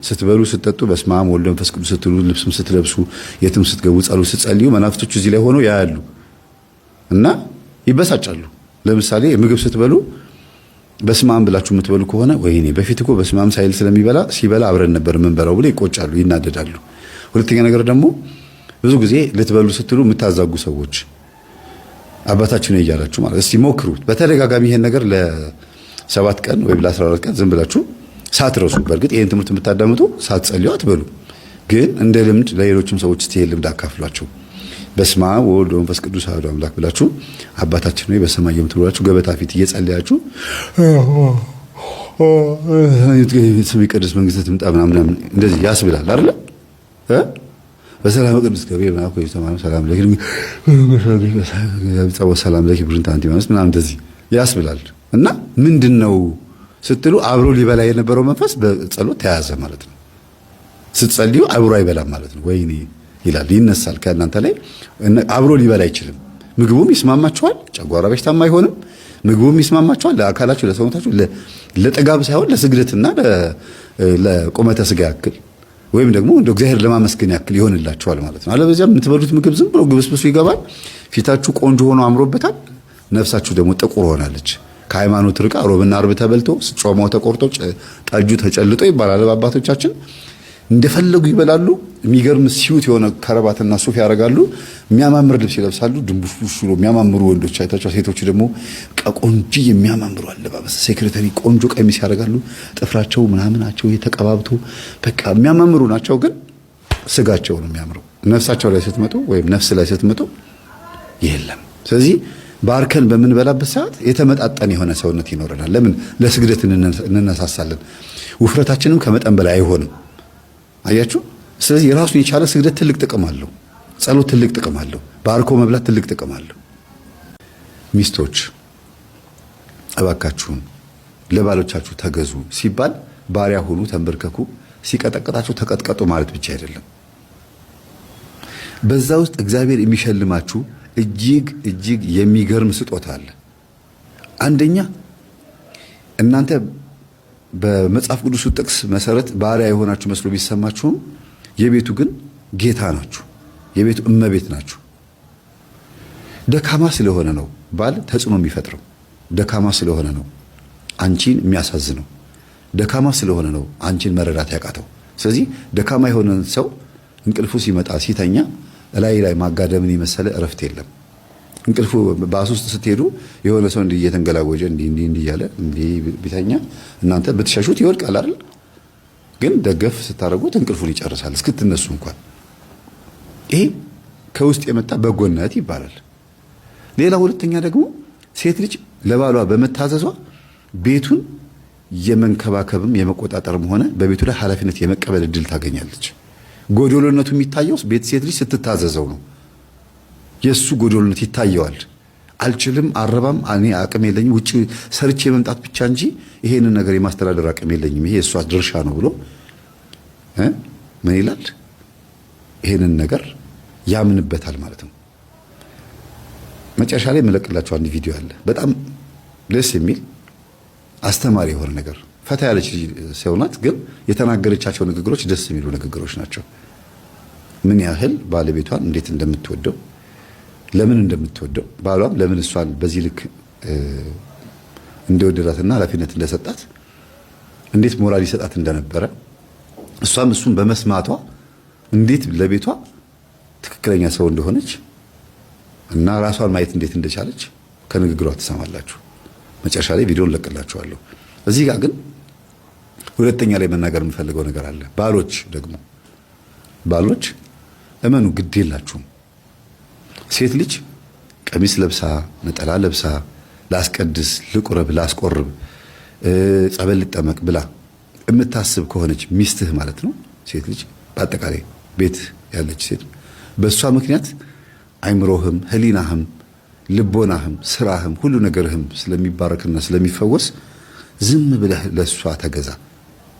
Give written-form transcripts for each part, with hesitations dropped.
ስትበሉ ስትጠጡ በስመ አብ ወወልድ ወመንፈስ ቅዱስ ስትሉ ልብስም ስትለብሱ የትም ስትገቡ ጸሎት ስትጸልዩ መናፍስቶቹ እዚህ ላይ ሆነው ያያሉ እና ይበሳጫሉ። ለምሳሌ ምግብ ስትበሉ በስመ አብ ብላችሁ የምትበሉ ከሆነ ወይኔ በፊት እኮ በስመ አብ ሳይል ሲበላ አብረን ነበር የምንበላው ብለው ይቆጫሉ፣ ይናደዳሉ። ሁለተኛ ነገር ደግሞ ብዙ ጊዜ ልትበሉ ስትሉ የምታዛጉ ሰዎች አባታችሁ ነው እያላችሁ ማለት እስቲ ሞክሩት በተደጋጋሚ ይሄን ነገር ለ7 ቀን ወይም ለ14 ቀን ዝም ብላችሁ ሳትረሱ። በእርግጥ ይሄን ትምህርት የምታዳምጡ ሳትጸልዩ አትበሉ፣ ግን እንደ ልምድ ለሌሎችም ሰዎች እስቲ ልምድ አካፍሏቸው። በስመ አብ ወወልድ ወመንፈስ ቅዱስ አሐዱ አምላክ ብላችሁ አባታችን ሆይ በሰማይ የምትኖራችሁ ገበታ ፊት እየጸለያችሁ ስምህ ይቀደስ መንግስትህ ትምጣ ምናምን እንደዚህ ያስብላል አይደል? በሰላም ቅዱስ ገብርኤል መልአኩ የተማመ ሰላም ለኪ ሰላም ለኪ ብሩን ታንቲ ማለት ምናምን እንደዚህ ያስብላል። እና ምንድነው ስትሉ አብሮ ሊበላ የነበረው መንፈስ በጸሎት ተያዘ ማለት ነው። ስትጸልዩ አብሮ አይበላም ማለት ነው። ወይኔ ይላል ይነሳል ከእናንተ ላይ አብሮ ሊበላ አይችልም። ምግቡም ይስማማችኋል፣ ጨጓራ በሽታም አይሆንም። ምግቡም ይስማማችኋል ለአካላችሁ ለሰውነታችሁ ለጥጋብ ሳይሆን ለስግደትና ለቁመተ ስጋ ያክል ወይም ደግሞ እንደ እግዚአብሔር ለማመስገን ያክል ይሆንላችኋል ማለት ነው። አለበለዚያ የምትበሉት ምግብ ዝም ብሎ ግብስብሱ ይገባል። ፊታችሁ ቆንጆ ሆኖ አምሮበታል፣ ነፍሳችሁ ደግሞ ጥቁር ሆናለች። ከሃይማኖት ርቃ ሮብና ዓርብ ተበልቶ ጾማው ተቆርጦ ጠጁ ተጨልጦ ይባላል በአባቶቻችን። እንደፈለጉ ይበላሉ። የሚገርም ሲዩት የሆነ ከረባትና ሱፍ ያደርጋሉ። የሚያማምር ልብስ ይለብሳሉ። ድንቡሽቡሽ ብሎ የሚያማምሩ ወንዶች አይታቸው፣ ሴቶች ደግሞ ቆንጆ የሚያማምሩ አለባበስ ሴክሬታሪ ቆንጆ ቀሚስ ያደርጋሉ። ጥፍራቸው ምናምናቸው የተቀባብቶ በቃ የሚያማምሩ ናቸው። ግን ስጋቸው ነው የሚያምረው። ነፍሳቸው ላይ ስትመጡ ወይም ነፍስ ላይ ስትመጡ የለም። ስለዚህ ባርከን በምንበላበት ሰዓት የተመጣጠነ የሆነ ሰውነት ይኖረናል። ለምን? ለስግደት እንነሳሳለን። ውፍረታችንም ከመጠን በላይ አይሆንም። አያችሁ? ስለዚህ የራሱን የቻለ ስግደት ትልቅ ጥቅም አለው። ጸሎት ትልቅ ጥቅም አለው። ባርኮ መብላት ትልቅ ጥቅም አለው። ሚስቶች እባካችሁን ለባሎቻችሁ ተገዙ ሲባል ባሪያ ሁኑ፣ ተንበርከኩ፣ ሲቀጠቅጣችሁ ተቀጥቀጡ ማለት ብቻ አይደለም። በዛ ውስጥ እግዚአብሔር የሚሸልማችሁ እጅግ የሚገርም ስጦታ አለ። አንደኛ እናንተ በመጽሐፍ ቅዱስ ጥቅስ መሰረት ባሪያ የሆናችሁ መስሎ ቢሰማችሁም የቤቱ ግን ጌታ ናችሁ። የቤቱ እመቤት ናችሁ። ደካማ ስለሆነ ነው ባል ተጽዕኖ የሚፈጥረው። ደካማ ስለሆነ ነው አንቺን የሚያሳዝነው። ደካማ ስለሆነ ነው አንቺን መረዳት ያቃተው። ስለዚህ ደካማ የሆነን ሰው እንቅልፉ ሲመጣ ሲተኛ ላይ ማጋደምን የመሰለ እረፍት የለም። እንቅልፉ ባስ ውስጥ ስትሄዱ የሆነ ሰው እንዲህ እየተንገላጎጀ እንዲህ እያለ እንዲህ ቢተኛ እናንተ ብትሸሹት ይወድቃል አይደል? ግን ደገፍ ስታረጉት እንቅልፉን ይጨርሳል እስክትነሱ እንኳን። ይሄ ከውስጥ የመጣ በጎነት ይባላል። ሌላ ሁለተኛ ደግሞ ሴት ልጅ ለባሏ በመታዘዟ ቤቱን የመንከባከብም የመቆጣጠርም ሆነ በቤቱ ላይ ኃላፊነት የመቀበል እድል ታገኛለች። ጎዶሎነቱ የሚታየው ሴት ልጅ ስትታዘዘው ነው። የሱ ጎዶሎነት ይታየዋል። አልችልም፣ አረባም፣ እኔ አቅም የለኝም፣ ውጪ ሰርቼ መምጣት ብቻ እንጂ ይሄንን ነገር የማስተዳደር አቅም የለኝም፣ ይሄ የሷ ድርሻ ነው ብሎ ምን ይላል? ይሄንን ነገር ያምንበታል ማለት ነው። መጨረሻ ላይ የምለቅላችሁ አንድ ቪዲዮ አለ። በጣም ደስ የሚል አስተማሪ የሆነ ነገር። ፈታ ያለች ሰው ናት፣ ግን የተናገረቻቸው ንግግሮች ደስ የሚሉ ንግግሮች ናቸው። ምን ያህል ባለቤቷን እንዴት እንደምትወደው፣ ለምን እንደምትወደው፣ ባሏም ለምን እሷን በዚህ ልክ እንደወደዳትና ኃላፊነት እንደሰጣት፣ እንዴት ሞራል ይሰጣት እንደነበረ፣ እሷም እሱን በመስማቷ እንዴት ለቤቷ ትክክለኛ ሰው እንደሆነች እና ራሷን ማየት እንዴት እንደቻለች ከንግግሯ ትሰማላችሁ። መጨረሻ ላይ ቪዲዮን ለቅላችኋለሁ። እዚህ ጋር ግን ሁለተኛ ላይ መናገር የምፈልገው ነገር አለ። ባሎች እመኑ፣ ግድ የላችሁም። ሴት ልጅ ቀሚስ ለብሳ ነጠላ ለብሳ ላስቀድስ፣ ልቁረብ፣ ላስቆርብ፣ ጸበል ልጠመቅ ብላ የምታስብ ከሆነች ሚስትህ ማለት ነው። ሴት ልጅ በአጠቃላይ ቤት ያለች ሴት በእሷ ምክንያት አይምሮህም፣ ህሊናህም፣ ልቦናህም፣ ስራህም ሁሉ ነገርህም ስለሚባረክና ስለሚፈወስ ዝም ብለህ ለሷ ተገዛ።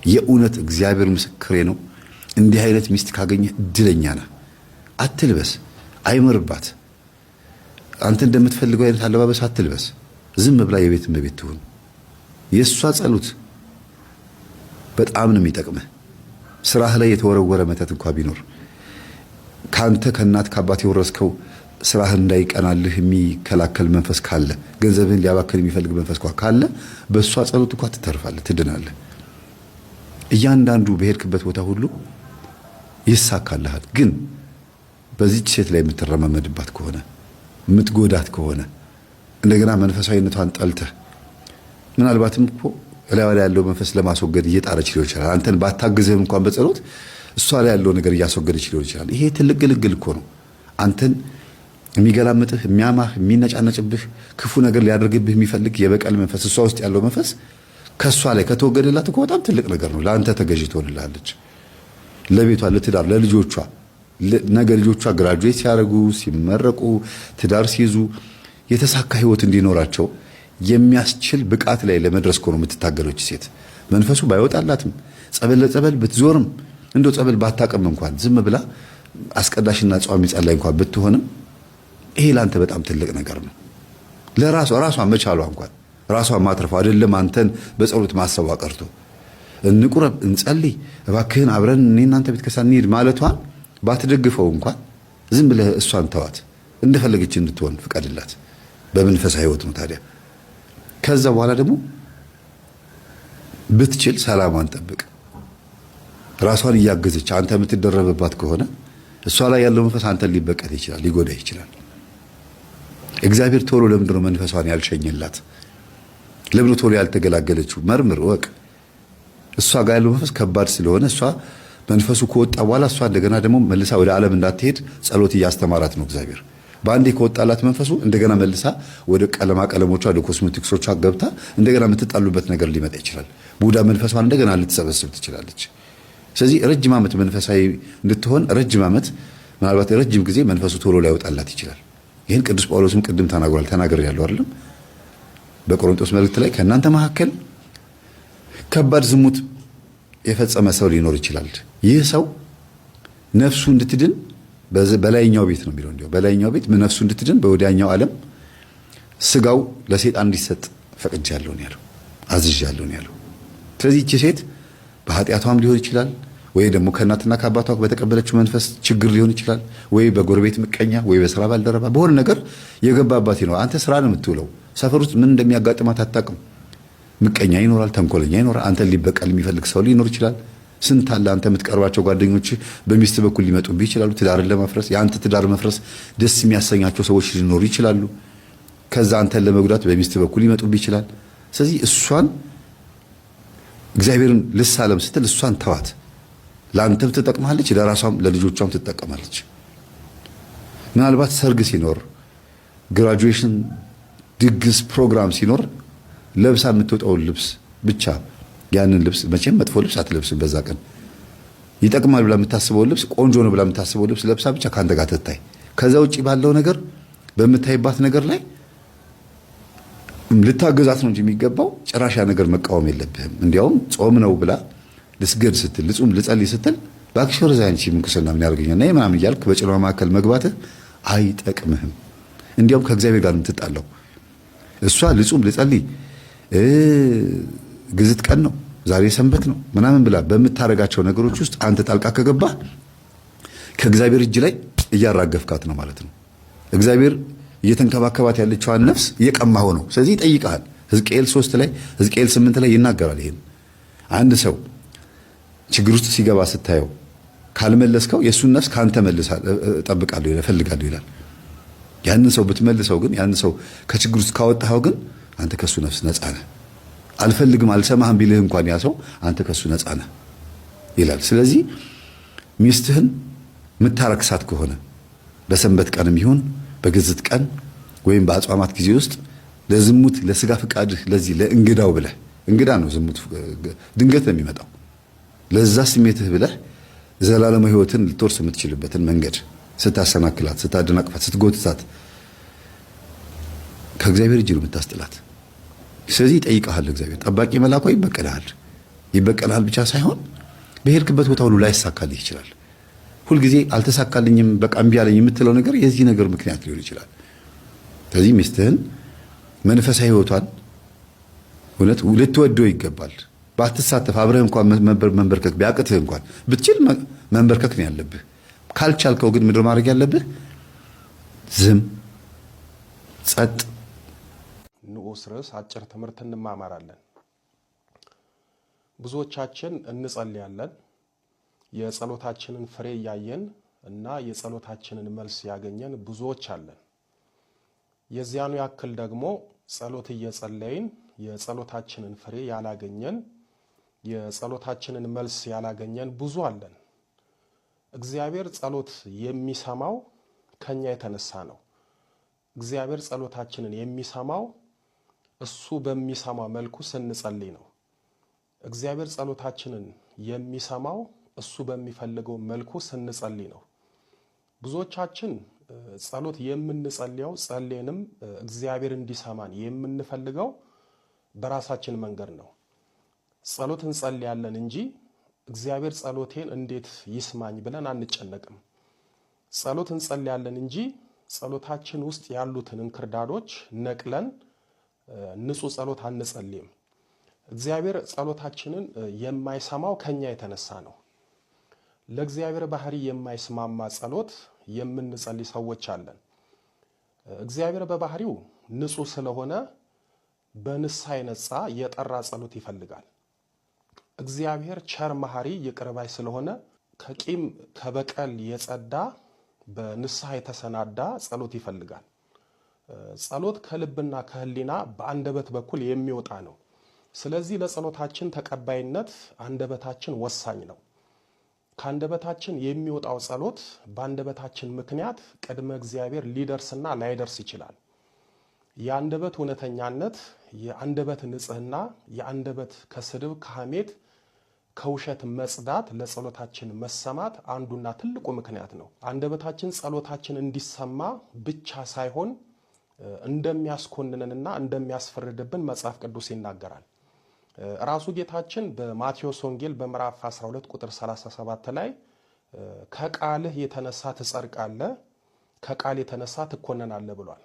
የእውነት እግዚአብሔር ምስክሬ ነው። እንዲህ አይነት ሚስት ካገኘህ እድለኛ ነህ። አትልበስ፣ አይመርባት። አንተ እንደምትፈልገው አይነት አለባበስ አትልበስ። ዝም ብላ የቤት እመቤት ትሁን። የእሷ ጸሎት በጣም ነው የሚጠቅምህ። ስራህ ላይ የተወረወረ መተት እንኳን ቢኖር ካንተ ከእናት ከአባት የወረስከው ስራህ እንዳይቀናልህ የሚከላከል መንፈስ ካለ ገንዘብህን ሊያባክን የሚፈልግ መንፈስ ካለ በእሷ ጸሎት እንኳን ትተርፋለህ፣ ትድናለህ። እያንዳንዱ በሄድክበት ቦታ ሁሉ ይሳካልሃል። ግን በዚህች ሴት ላይ የምትረማመድባት ከሆነ የምትጎዳት ከሆነ እንደገና መንፈሳዊነቷን ጠልተህ ምናልባትም እኮ እላዋ ላይ ያለው መንፈስ ለማስወገድ እየጣረች ሊሆን ይችላል። አንተን ባታግዝህም እንኳን በጸሎት እሷ ላይ ያለው ነገር እያስወገደች ሊሆን ይችላል። ይሄ ትልቅ ግልግል እኮ ነው። አንተን የሚገላምጥህ የሚያማህ የሚነጫነጭብህ ክፉ ነገር ሊያደርግብህ የሚፈልግ የበቀል መንፈስ እሷ ውስጥ ያለው መንፈስ ከሷ ላይ ከተወገደላት እኮ በጣም ትልቅ ነገር ነው። ለአንተ ተገዥ ትሆንልሃለች። ለቤቷ፣ ለትዳር፣ ለልጆቿ ነገ ልጆቿ ግራጁዌት ሲያደርጉ ሲመረቁ ትዳር ሲይዙ የተሳካ ህይወት እንዲኖራቸው የሚያስችል ብቃት ላይ ለመድረስ እኮ ነው የምትታገለው ሴት። መንፈሱ ባይወጣላትም ጸበል ለጸበል ብትዞርም እንደው ጸበል ባታቀም እንኳን ዝም ብላ አስቀዳሽና ጿሚ ጸላይ እንኳን ብትሆንም ይሄ ላንተ በጣም ትልቅ ነገር ነው። ለራሷ መቻሏ እንኳን ራሷን ማትረፍ አይደለም አንተን በጸሎት ማሰቧ ቀርቶ እንቁረብ እንጸልይ እባክህን አብረን እኔ እናንተ ቤት ከሳ እንሂድ ማለቷን ባትደግፈው እንኳን ዝም ብለህ እሷን ተዋት፣ እንደፈለገች እንድትሆን ፍቀድላት። በመንፈሳዊ ህይወት ነው ታዲያ። ከዛ በኋላ ደግሞ ብትችል ሰላሟን ጠብቅ። ራሷን እያገዘች አንተ የምትደረብባት ከሆነ እሷ ላይ ያለው መንፈስ አንተን ሊበቀል ይችላል፣ ሊጎዳ ይችላል። እግዚአብሔር ቶሎ ለምንድን ነው መንፈሷን ያልሸኘላት? ለምን ቶሎ ያልተገላገለችው? መርምር ወቅ። እሷ ጋር ያለው መንፈስ ከባድ ስለሆነ እሷ መንፈሱ ከወጣ በኋላ እሷ እንደገና ደግሞ መልሳ ወደ ዓለም እንዳትሄድ ጸሎት እያስተማራት ነው እግዚአብሔር። በአንዴ ከወጣላት መንፈሱ እንደገና መልሳ ወደ ቀለሞቿ ወደ ኮስሜቲክሶቿ ገብታ እንደገና የምትጣሉበት ነገር ሊመጣ ይችላል። ቡዳ መንፈሷን እንደገና ልትሰበስብ ትችላለች። ስለዚህ ረጅም ዓመት መንፈሳዊ እንድትሆን ረጅም ዓመት ምናልባት ረጅም ጊዜ መንፈሱ ቶሎ ላይወጣላት ይችላል። ይህን ቅዱስ ጳውሎስም ቅድም ተናግር ያለው አይደለም በቆሮንቶስ መልእክት ላይ ከእናንተ መካከል ከባድ ዝሙት የፈጸመ ሰው ሊኖር ይችላል። ይህ ሰው ነፍሱ እንድትድን በላይኛው ቤት ነው የሚለው። እንዲያው በላይኛው ቤት ነፍሱ እንድትድን በወዲያኛው ዓለም ስጋው ለሰይጣን እንዲሰጥ ፈቅጃለሁ ነው ያለው፣ አዝዣለሁ ነው ያለው። ስለዚህ እቺ ሴት በኃጢአቷም ሊሆን ይችላል ወይ ደግሞ ከእናትና ከአባቷ በተቀበለችው መንፈስ ችግር ሊሆን ይችላል ወይ በጎረቤት ምቀኛ ወይ በስራ ባልደረባ በሆነ ነገር የገባባት ነው። አንተ ስራ ነው የምትውለው፣ ሰፈር ውስጥ ምን እንደሚያጋጥማት አታውቅም። ምቀኛ ይኖራል፣ ተንኮለኛ ይኖራል፣ አንተን ሊበቀል የሚፈልግ ሰው ሊኖር ይችላል። ስንት አለ አንተ የምትቀርባቸው ጓደኞች በሚስት በኩል ሊመጡብህ ይችላሉ፣ ትዳርን ለማፍረስ። የአንተ ትዳር መፍረስ ደስ የሚያሰኛቸው ሰዎች ሊኖሩ ይችላሉ። ከዛ አንተን ለመጉዳት በሚስት በኩል ሊመጡብህ ይችላል። ስለዚህ እሷን እግዚአብሔርን ልሳለም ስትል እሷን ተዋት። ለአንተም ትጠቅማለች፣ ለራሷም ለልጆቿም ትጠቀማለች። ምናልባት ሰርግ ሲኖር፣ ግራጁዌሽን ድግስ ፕሮግራም ሲኖር ለብሳ የምትወጣውን ልብስ ብቻ ያንን ልብስ መቼም መጥፎ ልብስ አትለብስም። በዛ ቀን ይጠቅማል ብላ የምታስበው ልብስ ቆንጆ ነው ብላ የምታስበው ልብስ ለብሳ ብቻ ካንተ ጋር ትታይ። ከዛ ውጪ ባለው ነገር በምታይባት ነገር ላይ ልታገዛት ነው እንጂ የሚገባው ጭራሽ ያ ነገር መቃወም የለብህም። እንዲያውም ጾም ነው ብላ ልስገድ ስትል ልጹም ልጸልይ ስትል እባክሽ ወደዛ አንቺ ምንኩስና ምን ያደርገኛል ነይ ምናምን እያልክ በጨለማ መካከል መግባትህ አይጠቅምህም። እንዲያውም ከእግዚአብሔር ጋር የምትጣላው እሷ ልጹም ልጸልይ ግዝት ቀን ነው ዛሬ ሰንበት ነው ምናምን ብላ በምታረጋቸው ነገሮች ውስጥ አንተ ጣልቃ ከገባህ ከእግዚአብሔር እጅ ላይ እያራገፍካት ነው ማለት ነው። እግዚአብሔር እየተንከባከባት ያለችዋን ነፍስ እየቀማህ ነው። ስለዚህ ይጠይቃል። ሕዝቅኤል 3 ላይ ሕዝቅኤል 8 ላይ ይናገራል። ይሄን አንድ ሰው ችግር ውስጥ ሲገባ ስታየው ካልመለስከው የእሱን ነፍስ ካንተ መልሳለሁ እጠብቃለሁ ይላል እፈልጋለሁ ይላል። ያንን ሰው ብትመልሰው ግን ያንን ሰው ከችግር ውስጥ ካወጣኸው ግን አንተ ከሱ ነፍስ ነፃ ነህ። አልፈልግም አልሰማህም ቢልህ እንኳን ያ ሰው አንተ ከሱ ነፃ ነህ ይላል። ስለዚህ ሚስትህን ምታረክሳት ከሆነ በሰንበት ቀንም ይሁን በግዝት ቀን ወይም በአጽዋማት ጊዜ ውስጥ ለዝሙት ለስጋ ፍቃድህ ለዚህ ለእንግዳው ብለህ እንግዳ ነው ዝሙት ድንገት ነው የሚመጣው ለዛ ስሜትህ ብለህ ዘላለማዊ ሕይወትን ልትወርስ የምትችልበትን መንገድ ስታሰናክላት ስታደናቅፋት ስትጎትታት ከእግዚአብሔር እጅ ነው የምታስጥላት። ስለዚህ ይጠይቅሃል እግዚአብሔር ጠባቂ መልአኩ ይበቀልሃል ብቻ ሳይሆን በሄድክበት ቦታ ሁሉ ላይሳካልህ ይችላል። ሁልጊዜ አልተሳካልኝም በቃ እምቢ አለኝ የምትለው ነገር የዚህ ነገር ምክንያት ሊሆን ይችላል። ስለዚህ ሚስትህን መንፈሳዊ ሕይወቷን እውነት ልትወደው ይገባል። ባትሳተፍ አብረህ እንኳን መንበርከክ ቢያቅትህ እንኳን ብትችል መንበርከክ ነው ያለብህ። ካልቻልከው ግን ምድር ማድረግ ያለብህ ዝም ጸጥ። ንዑስ ርዕስ አጭር ትምህርት እንማማራለን። ብዙዎቻችን እንጸልያለን፣ የጸሎታችንን ፍሬ ያየን እና የጸሎታችንን መልስ ያገኘን ብዙዎች አለን። የዚያኑ ያክል ደግሞ ጸሎት እየጸለይን የጸሎታችንን ፍሬ ያላገኘን፣ የጸሎታችንን መልስ ያላገኘን ብዙ አለን። እግዚአብሔር ጸሎት የሚሰማው ከኛ የተነሳ ነው። እግዚአብሔር ጸሎታችንን የሚሰማው እሱ በሚሰማው መልኩ ስንጸልይ ነው። እግዚአብሔር ጸሎታችንን የሚሰማው እሱ በሚፈልገው መልኩ ስንጸልይ ነው። ብዙዎቻችን ጸሎት የምንጸልየው ጸልየንም እግዚአብሔር እንዲሰማን የምንፈልገው በራሳችን መንገድ ነው። ጸሎት እንጸልያለን እንጂ እግዚአብሔር ጸሎቴን እንዴት ይስማኝ ብለን አንጨነቅም። ጸሎት እንጸልያለን እንጂ ጸሎታችን ውስጥ ያሉትን እንክርዳዶች ነቅለን ንጹህ ጸሎት አንጸልይም። እግዚአብሔር ጸሎታችንን የማይሰማው ከኛ የተነሳ ነው። ለእግዚአብሔር ባህሪ የማይስማማ ጸሎት የምንጸልይ ሰዎች አለን። እግዚአብሔር በባህሪው ንጹህ ስለሆነ በንስሐ የነጻ የጠራ ጸሎት ይፈልጋል። እግዚአብሔር ቸር መሐሪ ይቅር ባይ ስለሆነ ከቂም ከበቀል የጸዳ በንስሐ የተሰናዳ ጸሎት ይፈልጋል። ጸሎት ከልብና ከህሊና በአንደበት በኩል የሚወጣ ነው። ስለዚህ ለጸሎታችን ተቀባይነት አንደበታችን ወሳኝ ነው። ከአንደበታችን የሚወጣው ጸሎት በአንደበታችን ምክንያት ቅድመ እግዚአብሔር ሊደርስና ላይደርስ ይችላል። የአንደበት እውነተኛነት፣ የአንደበት ንጽህና፣ የአንደበት ከስድብ ከሐሜት ከውሸት መጽዳት ለጸሎታችን መሰማት አንዱና ትልቁ ምክንያት ነው። አንደበታችን ጸሎታችን እንዲሰማ ብቻ ሳይሆን እንደሚያስኮንነንና እንደሚያስፈርድብን መጽሐፍ ቅዱስ ይናገራል። ራሱ ጌታችን በማቴዎስ ወንጌል በምዕራፍ 12 ቁጥር 37 ላይ ከቃልህ የተነሳ ትጸድቃለህ፣ ከቃል የተነሳ ትኮነናለህ ብሏል።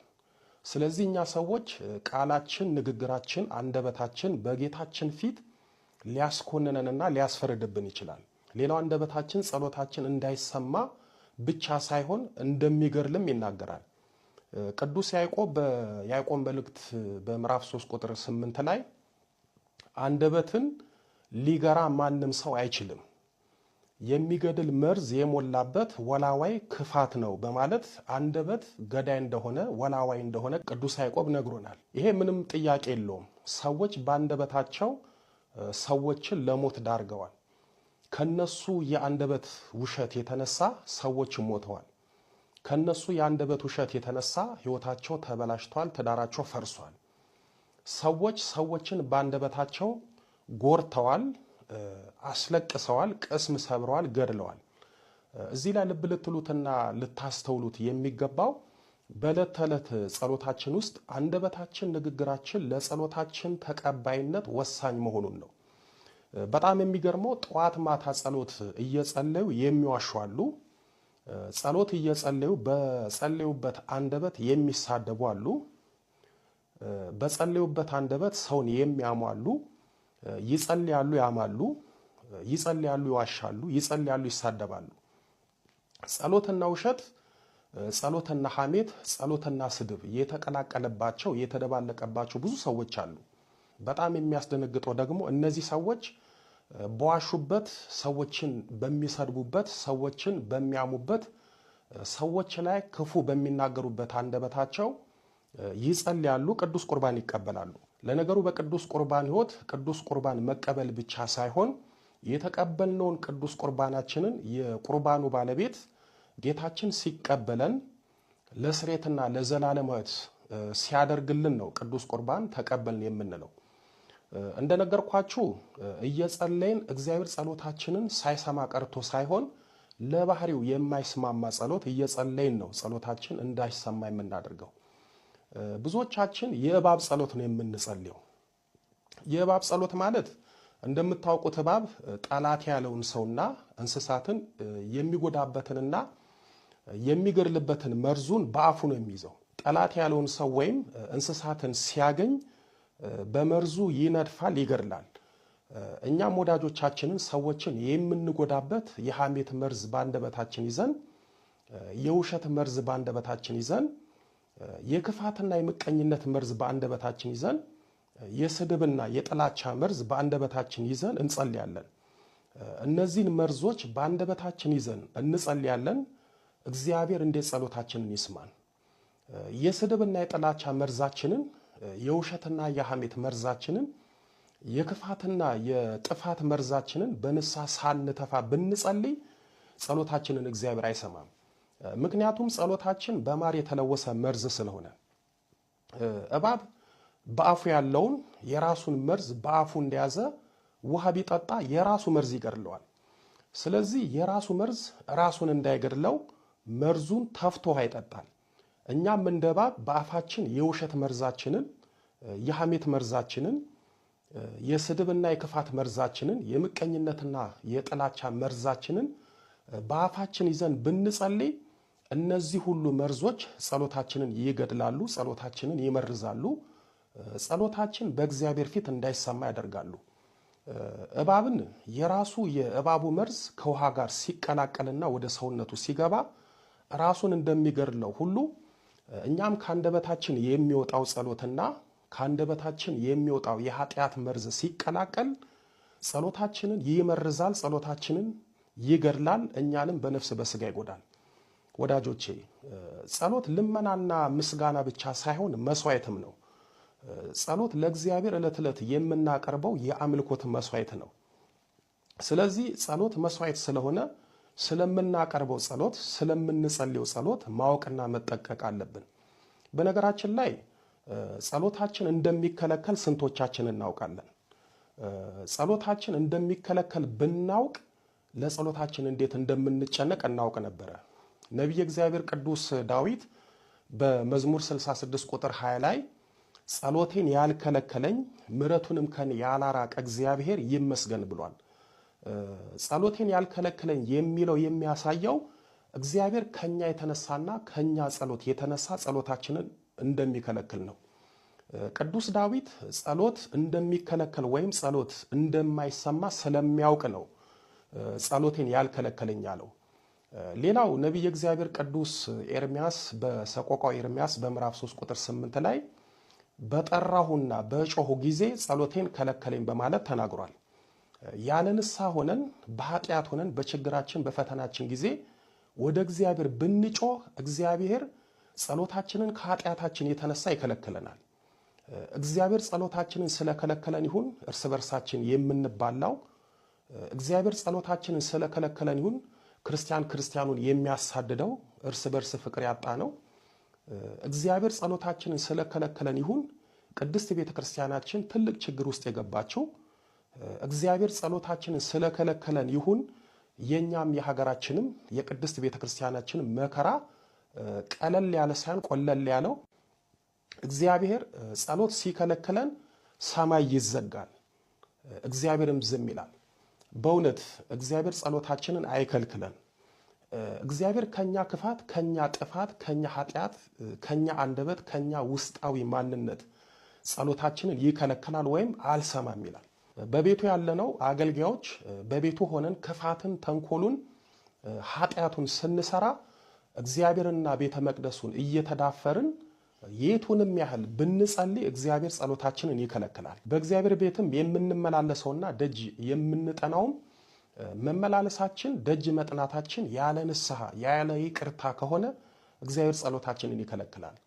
ስለዚህ እኛ ሰዎች ቃላችን፣ ንግግራችን፣ አንደበታችን በጌታችን ፊት ሊያስኮንነንና ሊያስፈርድብን ይችላል። ሌላው አንደበታችን ጸሎታችን እንዳይሰማ ብቻ ሳይሆን እንደሚገድልም ይናገራል። ቅዱስ ያዕቆብ በያዕቆብ መልእክት በምዕራፍ 3 ቁጥር 8 ላይ አንደበትን ሊገራ ማንም ሰው አይችልም፣ የሚገድል መርዝ የሞላበት ወላዋይ ክፋት ነው በማለት አንደበት ገዳይ እንደሆነ ወላዋይ እንደሆነ ቅዱስ ያዕቆብ ነግሮናል። ይሄ ምንም ጥያቄ የለውም። ሰዎች በአንደበታቸው ሰዎችን ለሞት ዳርገዋል። ከነሱ የአንደበት ውሸት የተነሳ ሰዎች ሞተዋል። ከነሱ የአንደበት ውሸት የተነሳ ሕይወታቸው ተበላሽቷል፣ ትዳራቸው ፈርሷል። ሰዎች ሰዎችን በአንደበታቸው ጎርተዋል፣ አስለቅሰዋል፣ ቅስም ሰብረዋል፣ ገድለዋል። እዚህ ላይ ልብ ልትሉትና ልታስተውሉት የሚገባው በዕለት ተዕለት ጸሎታችን ውስጥ አንደበታችን፣ ንግግራችን ለጸሎታችን ተቀባይነት ወሳኝ መሆኑን ነው። በጣም የሚገርመው ጠዋት ማታ ጸሎት እየጸለዩ የሚዋሹ አሉ። ጸሎት እየጸለዩ በጸለዩበት አንደበት የሚሳደቡ አሉ። በጸለዩበት አንደበት ሰውን የሚያሙ አሉ። ይጸልያሉ፣ ያማሉ፣ ይጸልያሉ፣ ይዋሻሉ፣ ይጸልያሉ፣ ይሳደባሉ። ጸሎትና ውሸት፣ ጸሎትና ሐሜት፣ ጸሎትና ስድብ የተቀላቀለባቸው የተደባለቀባቸው ብዙ ሰዎች አሉ። በጣም የሚያስደነግጠው ደግሞ እነዚህ ሰዎች በዋሹበት፣ ሰዎችን በሚሰድቡበት፣ ሰዎችን በሚያሙበት፣ ሰዎች ላይ ክፉ በሚናገሩበት አንደበታቸው ይጸልያሉ፣ ቅዱስ ቁርባን ይቀበላሉ። ለነገሩ በቅዱስ ቁርባን ሕይወት ቅዱስ ቁርባን መቀበል ብቻ ሳይሆን የተቀበልነውን ቅዱስ ቁርባናችንን የቁርባኑ ባለቤት ጌታችን ሲቀበለን ለስሬትና ለዘላለማዊት ሲያደርግልን ነው ቅዱስ ቁርባን ተቀበልን የምንለው። እንደነገርኳችሁ እየጸለይን እግዚአብሔር ጸሎታችንን ሳይሰማ ቀርቶ ሳይሆን ለባህሪው የማይስማማ ጸሎት እየጸለይን ነው ጸሎታችን እንዳይሰማ የምናደርገው። ብዙዎቻችን የእባብ ጸሎት ነው የምንጸልየው። የእባብ ጸሎት ማለት እንደምታውቁት እባብ ጠላት ያለውን ሰውና እንስሳትን የሚጎዳበትንና የሚገድልበትን መርዙን በአፉ ነው የሚይዘው። ጠላት ያለውን ሰው ወይም እንስሳትን ሲያገኝ በመርዙ ይነድፋል፣ ይገድላል። እኛም ወዳጆቻችንን ሰዎችን የምንጎዳበት የሐሜት መርዝ ባንደበታችን ይዘን፣ የውሸት መርዝ ባንደበታችን ይዘን፣ የክፋትና የምቀኝነት መርዝ ባንደበታችን ይዘን፣ የስድብና የጥላቻ መርዝ ባንደበታችን ይዘን እንጸልያለን። እነዚህን መርዞች ባንደበታችን ይዘን እንጸልያለን። እግዚአብሔር እንዴት ጸሎታችንን ይስማን። የስድብና የጥላቻ መርዛችንን፣ የውሸትና የሐሜት መርዛችንን፣ የክፋትና የጥፋት መርዛችንን በንስሐ ሳንተፋ ብንጸልይ ጸሎታችንን እግዚአብሔር አይሰማም። ምክንያቱም ጸሎታችን በማር የተለወሰ መርዝ ስለሆነ። እባብ በአፉ ያለውን የራሱን መርዝ በአፉ እንደያዘ ውሃ ቢጠጣ የራሱ መርዝ ይገድለዋል። ስለዚህ የራሱ መርዝ ራሱን እንዳይገድለው መርዙን ተፍቶ ውሃ ይጠጣል። እኛም እንደ እባብ በአፋችን የውሸት መርዛችንን፣ የሐሜት መርዛችንን፣ የስድብና የክፋት መርዛችንን፣ የምቀኝነትና የጥላቻ መርዛችንን በአፋችን ይዘን ብንጸልይ እነዚህ ሁሉ መርዞች ጸሎታችንን ይገድላሉ፣ ጸሎታችንን ይመርዛሉ፣ ጸሎታችን በእግዚአብሔር ፊት እንዳይሰማ ያደርጋሉ። እባብን የራሱ የእባቡ መርዝ ከውሃ ጋር ሲቀላቀልና ወደ ሰውነቱ ሲገባ ራሱን እንደሚገድለው ሁሉ እኛም ከአንደበታችን የሚወጣው ጸሎትና ከአንደበታችን የሚወጣው የኃጢአት መርዝ ሲቀላቀል ጸሎታችንን ይመርዛል፣ ጸሎታችንን ይገድላል፣ እኛንም በነፍስ በስጋ ይጎዳል። ወዳጆቼ ጸሎት ልመናና ምስጋና ብቻ ሳይሆን መስዋዕትም ነው። ጸሎት ለእግዚአብሔር ዕለት ዕለት የምናቀርበው የአምልኮት መስዋዕት ነው። ስለዚህ ጸሎት መስዋዕት ስለሆነ ስለምናቀርበው ጸሎት፣ ስለምንጸልየው ጸሎት ማወቅና መጠንቀቅ አለብን። በነገራችን ላይ ጸሎታችን እንደሚከለከል ስንቶቻችን እናውቃለን? ጸሎታችን እንደሚከለከል ብናውቅ ለጸሎታችን እንዴት እንደምንጨነቅ እናውቅ ነበረ። ነቢየ እግዚአብሔር ቅዱስ ዳዊት በመዝሙር 66 ቁጥር 20 ላይ ጸሎቴን ያልከለከለኝ ምሕረቱንም ከኔ ያላራቀ እግዚአብሔር ይመስገን ብሏል። ጸሎቴን ያልከለከለኝ የሚለው የሚያሳየው እግዚአብሔር ከኛ የተነሳና ከኛ ጸሎት የተነሳ ጸሎታችንን እንደሚከለክል ነው። ቅዱስ ዳዊት ጸሎት እንደሚከለከል ወይም ጸሎት እንደማይሰማ ስለሚያውቅ ነው ጸሎቴን ያልከለከለኝ አለው። ሌላው ነቢየ እግዚአብሔር ቅዱስ ኤርምያስ በሰቆቃው ኤርምያስ በምዕራፍ 3 ቁጥር 8 ላይ በጠራሁና በጮሁ ጊዜ ጸሎቴን ከለከለኝ በማለት ተናግሯል። ያለ ንስሐ ሆነን በኃጢአት ሆነን በችግራችን በፈተናችን ጊዜ ወደ እግዚአብሔር ብንጮህ እግዚአብሔር ጸሎታችንን ከኃጢአታችን የተነሳ ይከለክለናል። እግዚአብሔር ጸሎታችንን ስለከለከለን ይሁን እርስ በርሳችን የምንባላው፣ እግዚአብሔር ጸሎታችንን ስለከለከለን ይሁን ክርስቲያን ክርስቲያኑን የሚያሳድደው፣ እርስ በርስ ፍቅር ያጣ ነው። እግዚአብሔር ጸሎታችንን ስለከለከለን ይሁን ቅድስት ቤተ ክርስቲያናችን ትልቅ ችግር ውስጥ የገባችው፣ እግዚአብሔር ጸሎታችንን ስለከለከለን ይሁን የኛም የሀገራችንም የቅድስት ቤተ ክርስቲያናችን መከራ ቀለል ያለ ሳይሆን ቆለል ያለው። እግዚአብሔር ጸሎት ሲከለክለን ሰማይ ይዘጋል፣ እግዚአብሔርም ዝም ይላል። በእውነት እግዚአብሔር ጸሎታችንን አይከልክለን። እግዚአብሔር ከኛ ክፋት፣ ከኛ ጥፋት፣ ከኛ ኃጢአት፣ ከኛ አንደበት፣ ከኛ ውስጣዊ ማንነት ጸሎታችንን ይከለክላል ወይም አልሰማም ይላል። በቤቱ ያለነው አገልጋዮች በቤቱ ሆነን ክፋትን፣ ተንኮሉን፣ ኃጢአቱን ስንሰራ እግዚአብሔርና ቤተ መቅደሱን እየተዳፈርን የቱንም ያህል ብንጸልይ እግዚአብሔር ጸሎታችንን ይከለክላል። በእግዚአብሔር ቤትም የምንመላለሰውና ደጅ የምንጠናውም መመላለሳችን ደጅ መጥናታችን ያለ ንስሐ ያለ ይቅርታ ከሆነ እግዚአብሔር ጸሎታችንን ይከለክላል።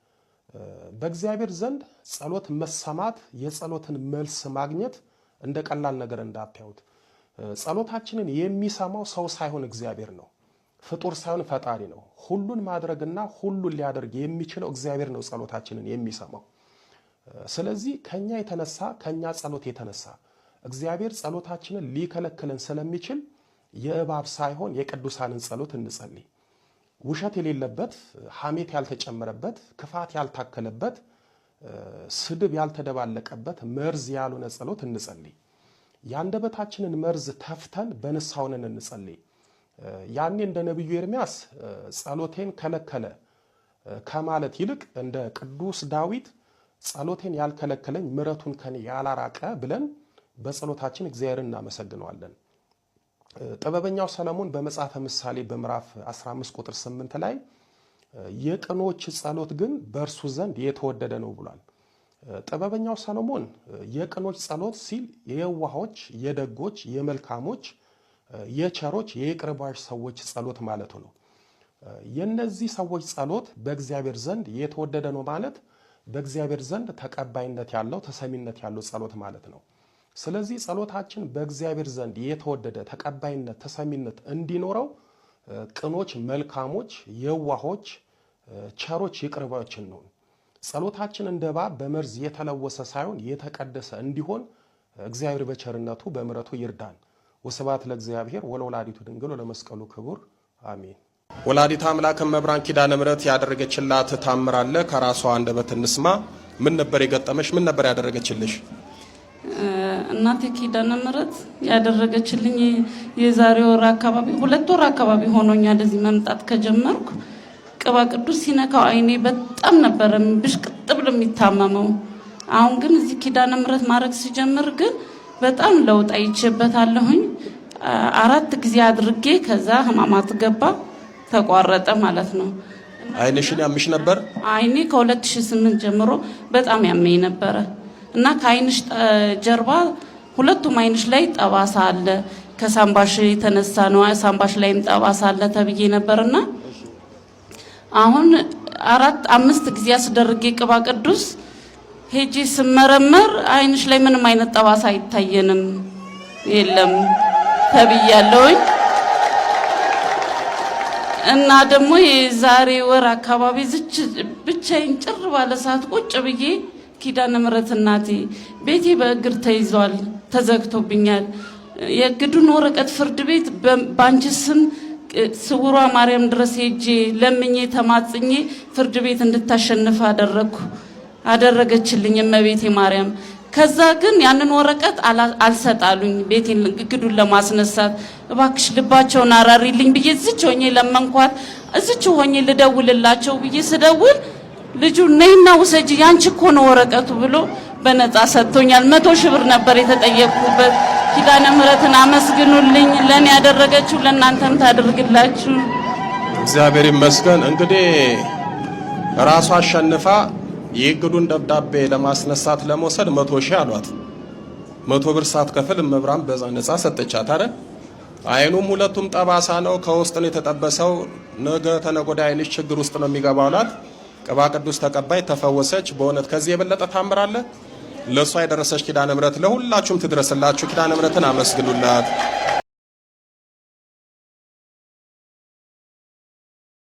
በእግዚአብሔር ዘንድ ጸሎት መሰማት፣ የጸሎትን መልስ ማግኘት እንደ ቀላል ነገር እንዳታዩት። ጸሎታችንን የሚሰማው ሰው ሳይሆን እግዚአብሔር ነው። ፍጡር ሳይሆን ፈጣሪ ነው። ሁሉን ማድረግና ሁሉን ሊያደርግ የሚችለው እግዚአብሔር ነው ጸሎታችንን የሚሰማው። ስለዚህ ከኛ የተነሳ ከኛ ጸሎት የተነሳ እግዚአብሔር ጸሎታችንን ሊከለክለን ስለሚችል የእባብ ሳይሆን የቅዱሳንን ጸሎት እንጸልይ። ውሸት የሌለበት፣ ሐሜት ያልተጨመረበት፣ ክፋት ያልታከለበት፣ ስድብ ያልተደባለቀበት መርዝ ያልሆነ ጸሎት እንጸልይ። የአንደበታችንን መርዝ ተፍተን በንስሐ ሆነን እንጸልይ። ያኔ እንደ ነቢዩ ኤርምያስ ጸሎቴን ከለከለ ከማለት ይልቅ እንደ ቅዱስ ዳዊት ጸሎቴን ያልከለከለኝ ምሕረቱን ከኔ ያላራቀ ብለን በጸሎታችን እግዚአብሔርን እናመሰግነዋለን። ጥበበኛው ሰለሞን በመጽሐፈ ምሳሌ በምዕራፍ 15 ቁጥር 8 ላይ የቅኖች ጸሎት ግን በእርሱ ዘንድ የተወደደ ነው ብሏል። ጥበበኛው ሰለሞን የቅኖች ጸሎት ሲል የየዋሆች፣ የደጎች፣ የመልካሞች፣ የቸሮች፣ የይቅር ባዮች ሰዎች ጸሎት ማለቱ ነው። የነዚህ ሰዎች ጸሎት በእግዚአብሔር ዘንድ የተወደደ ነው ማለት በእግዚአብሔር ዘንድ ተቀባይነት ያለው ተሰሚነት ያለው ጸሎት ማለት ነው። ስለዚህ ጸሎታችን በእግዚአብሔር ዘንድ የተወደደ ተቀባይነት ተሰሚነት እንዲኖረው ቅኖች፣ መልካሞች፣ የዋሆች፣ ቸሮች፣ ይቅር ባዮች ነው። ጸሎታችን እንደ እባብ በመርዝ የተለወሰ ሳይሆን የተቀደሰ እንዲሆን እግዚአብሔር በቸርነቱ በምሕረቱ ይርዳን። ወስብሐት ለእግዚአብሔር ወለወላዲቱ ድንግል ወለመስቀሉ ክቡር አሜን። ወላዲተ አምላክ እመብርሃን ኪዳነ ምሕረት ያደረገችላት ታምር አለ። ከራሷ አንደበት እንስማ። ምን ነበር የገጠመሽ? ምን ነበር ያደረገችልሽ? እናቴ ኪዳነ ምሕረት ያደረገችልኝ የዛሬ ወር አካባቢ 2 ወር አካባቢ ሆኖኛል እዚህ መምጣት ከጀመርኩ። ቅባ ቅዱስ ሲነካው አይኔ በጣም ነበር ብሽቅጥ ብሎ የሚታመመው። አሁን ግን እዚህ ኪዳነ ምሕረት ማድረግ ሲጀምር ግን በጣም ለውጥ አይቼበታለሁኝ። 4 ጊዜ አድርጌ ከዛ ህማማት ገባ ተቋረጠ ማለት ነው። አይንሽን ያምሽ ነበር? አይኔ ከ2008 ጀምሮ በጣም ያመኝ ነበረ እና ከአይንሽ ጀርባ ሁለቱም አይንሽ ላይ ጠባሳ አለ፣ ከሳምባሽ የተነሳ ነው ሳምባሽ ላይም ጠባሳ አለ ተብዬ ነበርና አሁን 4-5 ጊዜ አስደርጌ ቅባ ቅዱስ ሄጂ ስመረመር አይንሽ ላይ ምንም አይነት ጠባሳ አይታየንም የለም ተብያለሁኝ። እና ደግሞ የዛሬ ወር አካባቢ ዝች ብቻዬን ጭር ባለ ሰዓት ቁጭ ብዬ ኪዳነ ምሕረት እናቴ ቤቴ በእግር ተይዟል፣ ተዘግቶብኛል፣ የእግዱን ወረቀት ፍርድ ቤት ባንቺ ስም ስውሯ ማርያም ድረስ ሄጄ ለምኜ ተማጽኜ ፍርድ ቤት እንድታሸንፍ አደረገችልኝ እመቤቴ ማርያም። ከዛ ግን ያንን ወረቀት አልሰጣሉኝ ቤቴን እግዱን ለማስነሳት እባክሽ ልባቸውን አራሪልኝ ብዬ እዚች ሆኜ ለመንኳት። እዚች ሆኜ ልደውልላቸው ብዬ ስደውል ልጁ ነይና ውሰጂ ያንቺ እኮ ነው ወረቀቱ ብሎ በነፃ ሰጥቶኛል። 100 ሺህ ብር ነበር የተጠየቅኩበት። ኪዳነ ምሕረትን አመስግኑልኝ። ለኔ ያደረገችው ለእናንተም ታደርግላችሁ። እግዚአብሔር ይመስገን። እንግዲህ ራሷ አሸንፋ የእግዱን ደብዳቤ ለማስነሳት ለመውሰድ 100 ሺህ አሏት። 100 ብር ሳትከፍል እመብርሃን በነፃ ሰጠቻት አይደል? አይኑም ሁለቱም ጠባሳ ነው፣ ከውስጥ ነው የተጠበሰው። ነገ ተነጎዳ አይንሽ ችግር ውስጥ ነው የሚገባው አላት። ቅባ ቅዱስ ተቀባይ ተፈወሰች። በእውነት ከዚህ የበለጠ ታምር አለ? ለሷ የደረሰች ኪዳነ ምሕረት ለሁላችሁም ትድረስላችሁ። ኪዳነ ምሕረትን አመስግኑላት።